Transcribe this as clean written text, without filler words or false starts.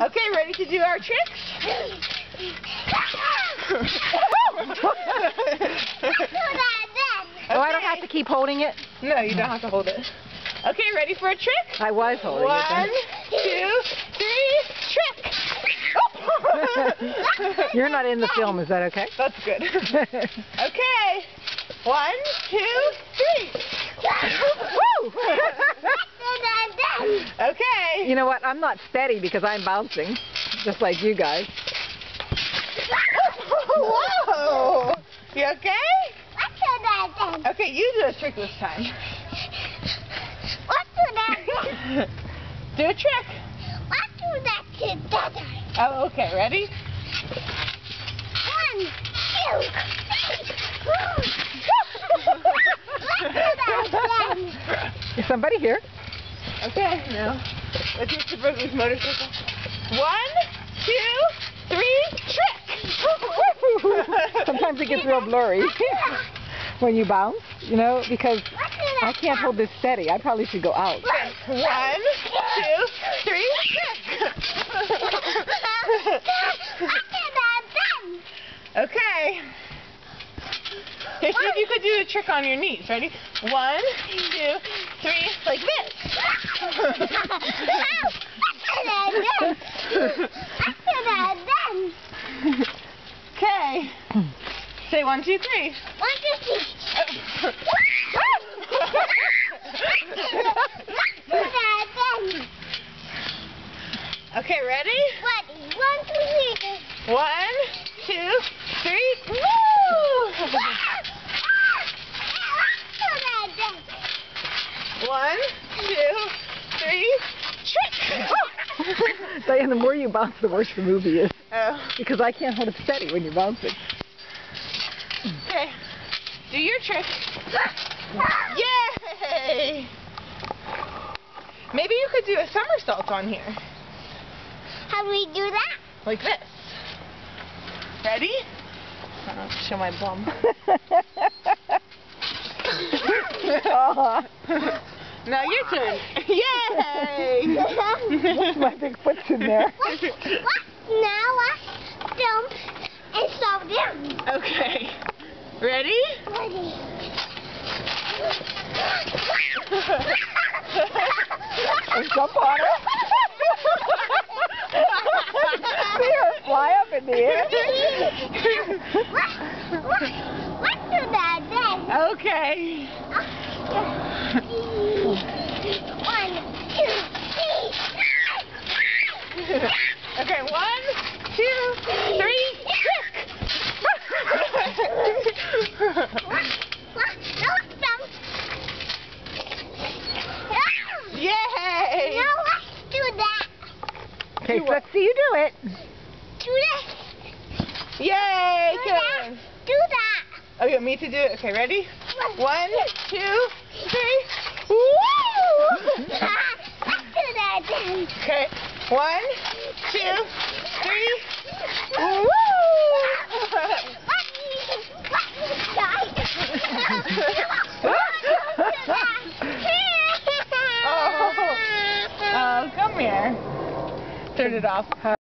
Okay, ready to do our tricks? Oh, I don't have to keep holding it? No, you don't have to hold it. Okay, ready for a trick? I was holding it. 1, 2, 3, trick! You're not in the film, is that okay? That's good. Okay. 1, 2, 3. Okay. You know what? I'm not steady because I'm bouncing, just like you guys. Whoa! You okay? Okay, you do a trick this time. Do a trick. Oh, okay. Ready? 1, 2. Is somebody here? Okay, no. Let's use the Brooklyn's motorcycle. 1, 2, 3, trick! Sometimes it gets real blurry when you bounce, you know, because I can't hold this steady. I probably should go out. 1, 2, 3, trick! Okay. Hey, see if you could do the trick on your knees. Ready? 1, 2, 3, like this. Okay. Say 1, 2, 3. Okay, ready? 1, 2, 3. Woo! 1, 2, 3, trick! Diane, the more you bounce, the worse the movie is. Oh. Because I can't hold it steady when you're bouncing. Okay, do your trick. Yay! Maybe you could do a somersault on here. How do we do that? Like this. Ready? I'll show my bum. Now your turn. Yay! My big foot's in there. Now I jump and slow down. Okay. Ready? Ready. And jump on her. See her fly up in the air. Let's do that then. Okay. 1, 2, 3. Okay, 1, 2, 3, trick! Yay! Now let's do that. Okay, so let's see you do it. Do this. Yay! Do that. Good. Do that. Oh, you want me to do it? Okay, ready? 1, 2, 3. Woo! Let's do that then. Okay, 1, 2, 3. Woo! Oh, come here. Turn it off.